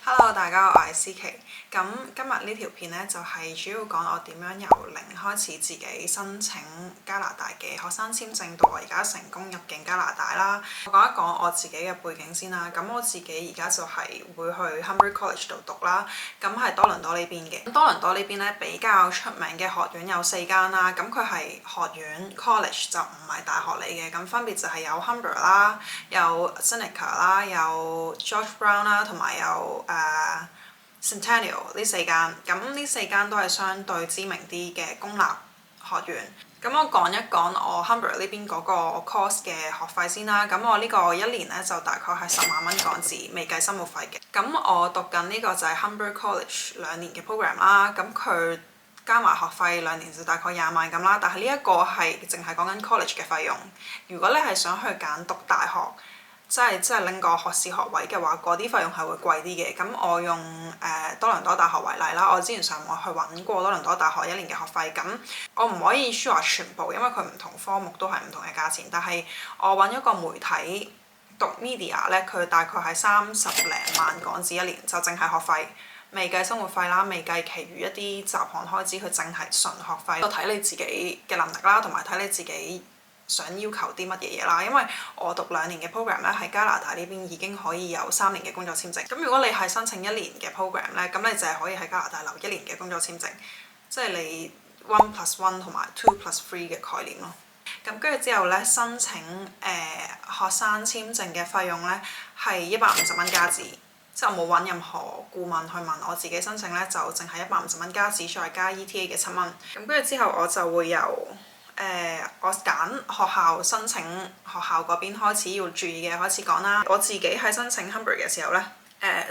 Hello，大家好，我係思琪。咁今日呢條片呢，就係主要講我點樣由零開始自己申請加拿大嘅學生簽證，到我而家成功入境加拿大啦。我講一講我自己嘅背景先啦。咁我自己而家就係會去 Humber College 度讀啦。咁係多倫多呢邊嘅。多倫多呢邊呢，比較出名嘅學院有4間啦。咁佢係學院 college 就唔係大學嚟嘅。咁分別就係有 Humber 啦，有 Seneca 啦，有 George Brown 啦，同埋有Centennial 呢4間，咁呢4間都係相對知名啲嘅公立學院。咁我講一講我 Humber 呢邊嗰個 course 嘅學費先啦。咁我呢個一年咧就大概係10萬蚊港紙，未計生活費嘅。咁我讀緊呢個就係 Humber College 2年嘅 program 啦。咁佢加埋學費2年就大概20萬咁啦。但係呢一個係淨係講緊 college 嘅費用。如果你係想去揀讀大學，即係拎個學士學位嘅話，嗰啲費用係會貴啲嘅。咁我用多倫多大學為例啦，我之前上網去揾過多倫多大學1年嘅學費，咁我唔可以 sure 全部，因為佢唔同科目都係唔同嘅價錢。但係我揾咗個媒體讀 media 咧，佢大概係30零萬港紙1年，就淨係學費，未計生活費啦，未計其餘一啲雜項開支，佢淨係純學費。就睇你自己嘅能力啦，同埋睇你自己想要求啲乜嘢嘢啦，因為我讀2年嘅 program 咧，喺加拿大呢邊已經可以有3年嘅工作簽證。咁如果你係申請1年嘅 program 咧，咁你就係可以喺加拿大留1年嘅工作簽證，即係你 1+1 同埋2+3嘅概念咯。咁跟住之後咧，申請學生簽證嘅費用咧係150蚊加紙，即係我冇揾任何顧問去問，我自己申請咧就淨係150蚊加紙，再加 ETA 嘅7蚊。咁跟住之後我就會由我揀學校申請學校嗰邊開始要注意嘅開始講啦。我自己喺申請 Humber 嘅時候咧，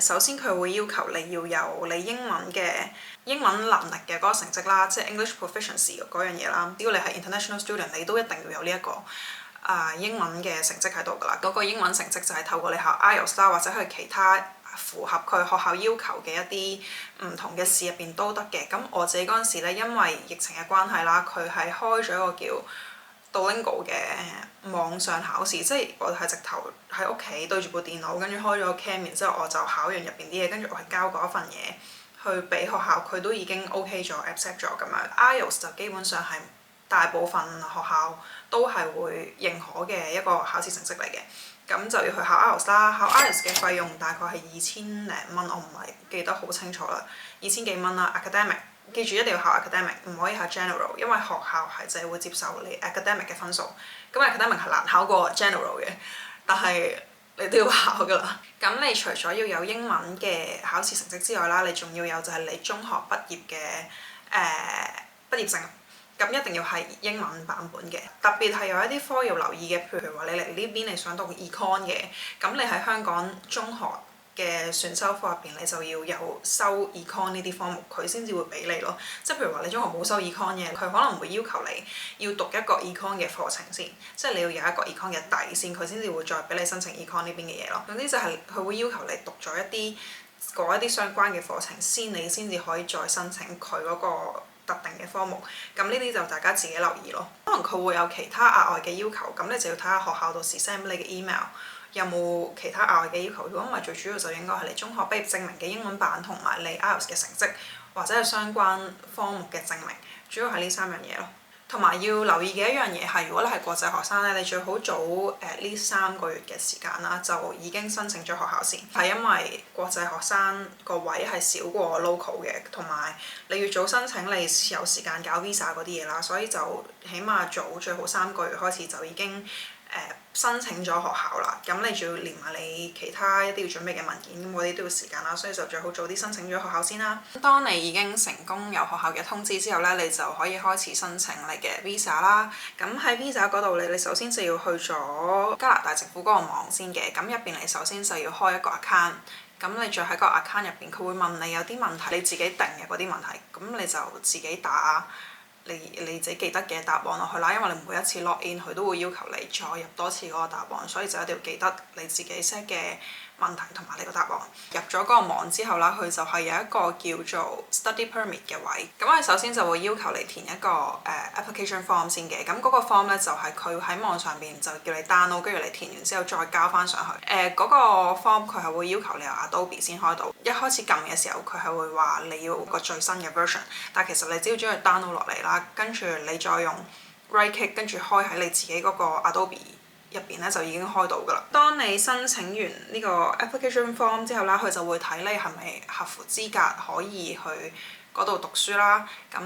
首先佢會要求你要有你英文能力嘅嗰個成績啦，即係 English Proficiency 嗰樣嘢啦。只要你係 International Student，你都一定要有呢一個英文嘅成績喺度㗎啦。嗰個英文成績就係透過你考 IELTS 啦，或者去其他符合佢學校要求嘅一啲唔同嘅試入邊都得嘅。咁我自己嗰陣時咧，因為疫情嘅關係啦，佢係開咗一個叫 Duolingo 嘅網上考試，即係我係直頭喺屋企對住部電腦，跟住開咗個 cam， 然之後我就考完入邊啲嘢，跟住我係交嗰一份嘢去俾學校，佢都已經 OK 咗 accept 咗咁樣。IELTS 就基本上係大部分學校都係會認可嘅一個考試成績嚟嘅。咁就要去考 IELTS 啦，考 IELTS 嘅費用大概係2000零蚊，我唔係記得好清楚啦，2000幾蚊啦。Academic 記住一定要考 Academic， 唔可以考 General， 因為學校係淨係會接受你 Academic 嘅分數。咁 Academic 係難考過 General 嘅，但係你都要考㗎啦。咁你除咗要有英文嘅考試成績之外啦，你仲要有就係你中學畢業嘅畢業證。咁一定要係英文版本嘅，特別係有一啲科要留意嘅，譬如話你嚟呢邊你想讀 Econ 嘅，咁你喺香港中學嘅選修科入邊，你就要有修 Econ 呢啲科目，佢先至會俾你咯。即係譬如話你中學冇修 Econ 嘅，佢可能會要求你要讀一個 Econ 嘅課程先，即係你要有一個 Econ 嘅底先，佢先至會再俾你申請 Econ 呢邊嘅嘢咯。總之就係佢會要求你讀咗一啲相關嘅課程先，你先至可以再申請佢嗰個特定嘅科目。咁呢啲就大家自己留意咯。可能佢會有其他額外嘅要求，咁你就要睇下學校到時 send 俾你嘅 email 有冇其他額外嘅要求。如果唔係，最主要就應該係你中學畢業證明嘅英文版同埋你 IELTS 嘅成績，或者係相關科目嘅證明，主要係呢3樣嘢咯。同埋要留意嘅一樣嘢係，如果你係國際學生咧，你最好早呢3個月嘅時間啦，就已經申請咗學校先。係因為國際學生個位係少過 local 嘅，同埋你要早申請，你有時間搞 visa 嗰啲嘢啦，所以就起碼早最好3個月開始就已經申請咗學校啦。咁你仲要連埋你其他一啲要準備嘅文件，咁嗰啲都要時間啦，所以就最好早啲申請咗學校先啦。當你已經成功有學校嘅通知之後咧，你就可以開始申請你嘅 visa 啦。咁喺 visa 嗰度你首先就要去咗加拿大政府嗰個網先嘅，咁入邊你首先就要開一個 account。咁你再喺個 account 入邊，佢會問你有啲問題，你自己定嘅嗰啲問題，咁你就自己打你自己記得嘅答案落去啦。因為你每一次 log in，佢都會要求你再入多次嗰個答案，所以就一定要記得你自己 set 嘅問題同埋你個答案。入咗嗰個網之後啦，佢就係有一個叫做 study permit 嘅位。咁我哋首先就會要求你填一個application form 先嘅。咁嗰個 form 咧就係佢喺網上邊就叫你 download，跟住你填完之後再交翻上去。嗰個 form 佢係會要求你有 Adobe 先開到。一開始撳嘅時候，佢係會話你要個最新嘅 version， 但其實你只要將佢 download 落嚟啦，跟住你再用 right click 跟住開喺你自己嗰個 Adobe入邊咧就已經開到㗎啦。當你申請完呢個 application form 之後啦，佢就會睇你係咪合乎資格可以去嗰度讀書啦。咁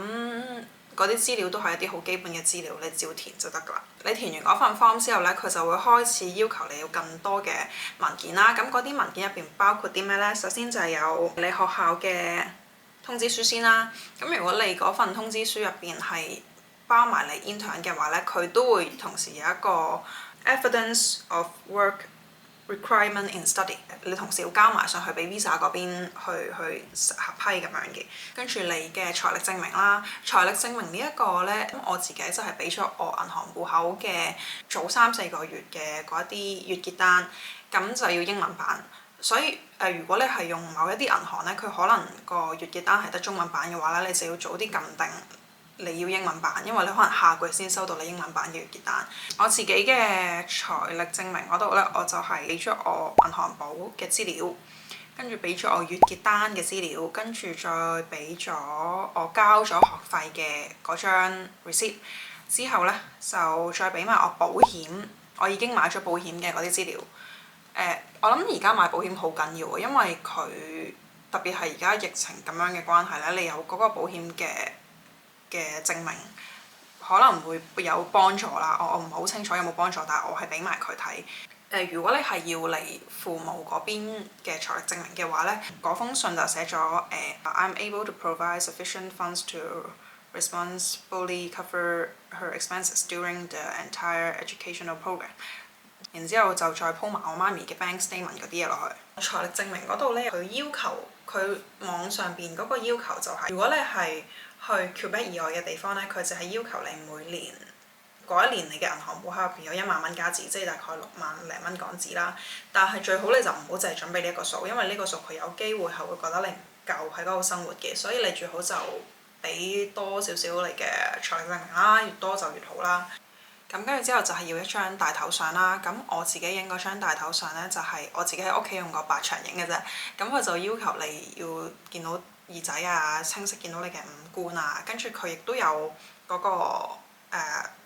嗰啲資料都係一啲好基本嘅資料，你照填就得㗎啦。你填完嗰份 form 之後咧，佢就會開始要求你要更多嘅文件啦。咁嗰啲文件入邊包括啲咩咧？首先就係有你學校嘅通知書先啦。咁如果你嗰份通知書入邊係包埋你 intern 嘅話咧，佢都會同時有一個Evidence of work requirement in study， 你同時要交埋上去俾 Visa 嗰邊去合批咁樣嘅。跟住你嘅財力證明啦，財力證明呢一個咧，咁我自己就係俾咗我銀行戶口嘅早3-4個月嘅嗰一啲月結單，咁就要英文版。所以如果你係用某一啲銀行咧，佢可能個月結單係得中文版嘅話咧，你就要早啲撳定你要英文版，因為你可能下個月先收到你英文版嘅月結單。我自己嘅財力證明嗰度咧，我就係俾咗我銀行簿嘅資料，跟住俾咗我月結單嘅資料，跟住再俾咗我交咗學費嘅嗰張 receipt， 之後咧就再俾埋我保險，我已經買咗保險嘅嗰啲資料。我諗而家買保險好緊要喎，因為佢特別係而家疫情咁樣嘅關係咧，你有嗰個保險嘅證明可能會有幫助啦。我唔係好清楚有冇幫助，但係我係俾埋佢睇。如果你係要嚟父母嗰邊嘅財力證明嘅話咧，嗰封信就寫咗I'm able to provide sufficient funds to responsibly cover her expenses during the entire educational program。然之後就再鋪埋我媽咪嘅 bank statement 嗰啲嘢落去。財力證明嗰度咧，佢要求佢網上邊嗰個要求就係，如果你係去 Quebec 以外嘅地方咧，佢就係要求你每年嗰一年你嘅銀行戶口入邊有1萬蚊加紙，即係大概6萬零蚊港紙啦。但係最好你就唔好淨係準備呢一個數，因為呢個數佢有機會係會覺得你唔夠喺嗰度生活嘅，所以你最好就俾多少少你嘅財力證明啦，越多就越好啦。咁跟住之後就係要一張大頭相啦。咁我自己影嗰張大頭相咧，就係我自己喺屋企用個白牆影嘅啫。咁佢就要求你要見到耳仔啊，清晰見到你嘅五官啊。跟住佢亦都有嗰個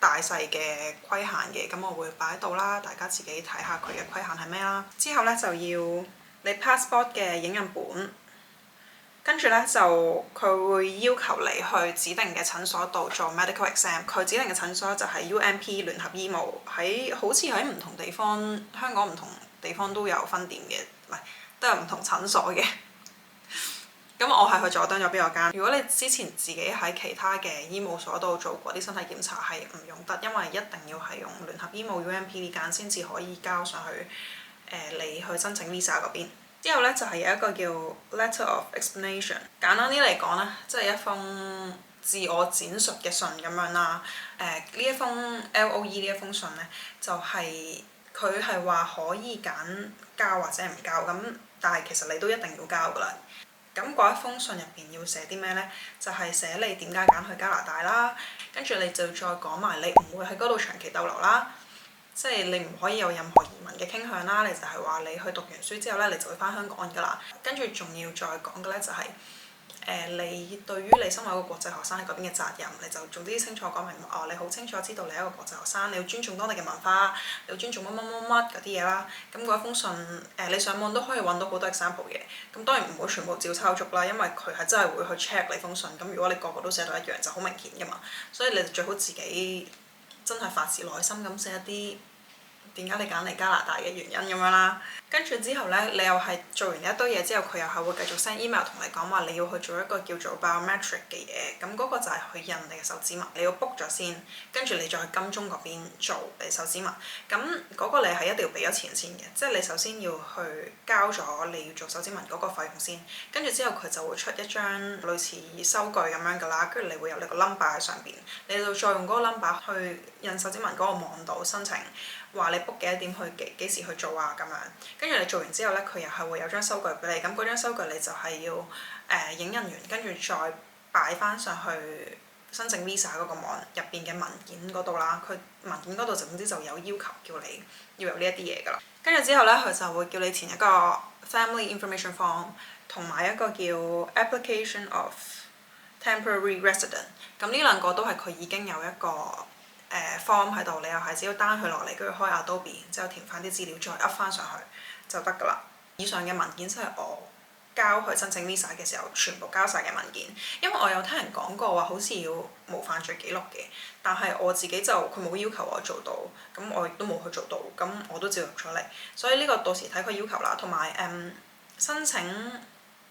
大細嘅規限嘅。咁我會擺喺度啦，大家自己睇下佢嘅規限係咩啦。之後咧就要你 passport 嘅影印本。跟住咧就佢會要求你去指定嘅診所度做 medical exam。佢指定嘅診所就係 UNP 聯合醫務，好似喺唔同地方，香港唔同地方都有分店嘅，唔係都有唔同診所嘅。咁我係去佐敦咗邊個間？如果你之前自己喺其他嘅醫務所度做過啲身體檢查係唔用得，因為一定要係用聯合醫務 UNP 呢間先至可以交上去你去申請 Visa 嗰邊。之後咧就係有一個叫 letter of explanation， 簡單啲嚟講咧，即係一封自我展述嘅信咁樣啦。呢一封 LOE 呢一封信咧，就係佢係話可以揀交或者唔交，咁但係其實你都一定要交㗎啦。咁嗰一封信入邊要寫啲咩咧？就係寫你點解揀去加拿大啦，跟住你就再講埋你唔會喺嗰度長期逗留啦。即係你唔可以有任何移民嘅傾向啦，你就係話你去讀完書之後咧，你就會翻香港㗎啦。跟住仲要再講嘅咧就係、你對於你身為一個國際學生喺嗰邊嘅責任，你就總之清楚講明你好清楚知道你係一個國際學生，你要尊重當地嘅文化，你要尊重乜乜乜乜嗰啲嘢啦。咁嗰一封信你上網都可以揾到好多 example 嘅。咁當然唔會全部照抄足啦，因為佢係真係會去 check 你封信。咁如果你個個都寫到一樣，就好明顯㗎嘛。所以你最好自己真係發自內心咁寫一啲點解你揀嚟加拿大嘅原因咁樣啦。跟住之後咧，你又係做完一堆嘢之後，佢又係會繼續 send email 同你講話你要去做一個叫做 biometric 嘅嘢。咁嗰個就係去印你嘅手指紋，你要 book 咗先，跟住你再去金鐘嗰邊做你手指紋。咁嗰個你係一定要俾咗錢先嘅，即係你首先要去交咗你要做手指紋嗰個費用先，跟住之後佢就會出一張類似收據咁樣㗎啦，跟住你會有你個 number 喺上邊，你就再用嗰個 number 去印手指紋嗰個網度申請，話你 book 幾多點去幾時去做啊咁樣。跟住你做完之後呢，佢又係會有張收據俾你，咁嗰張收據你就係要影印完，跟住再擺翻上去申請 visa 嗰個網入邊嘅文件嗰度啦。佢文件嗰度總之就有要求叫你要有呢一啲嘢㗎啦。跟住之後呢，佢就會叫你填一個 family information form 同埋一個叫 application of temporary resident。咁呢兩個都係佢已經有一個form 喺度，你又係只要 down 佢落嚟，跟住開 Adobe，之後填翻啲資料再 up 翻上去就得㗎啦。以上嘅文件即係我交去申請 visa 嘅時候全部交晒嘅文件，因為我有聽人講過話好似要冇犯罪記錄嘅，但係我自己就佢冇要求我做到，咁我亦都冇去做到，咁我都照入咗嚟，所以呢個到時睇佢要求啦。同埋申請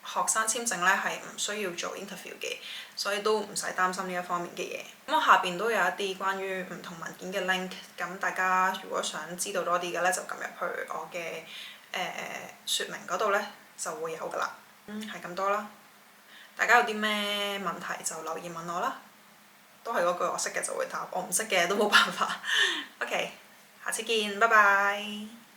學生簽證咧係唔需要做 interview 嘅，所以都唔使擔心呢一方面嘅嘢。咁我下邊都有一啲關於唔同文件嘅 link， 咁大家如果想知道多啲嘅咧，就撳入去我嘅説明嗰度咧就會有㗎啦。係咁多啦。大家有啲咩問題就留言問我啦。都係嗰句，我識嘅就會答，我唔識嘅都冇辦法。OK，下次見，拜拜。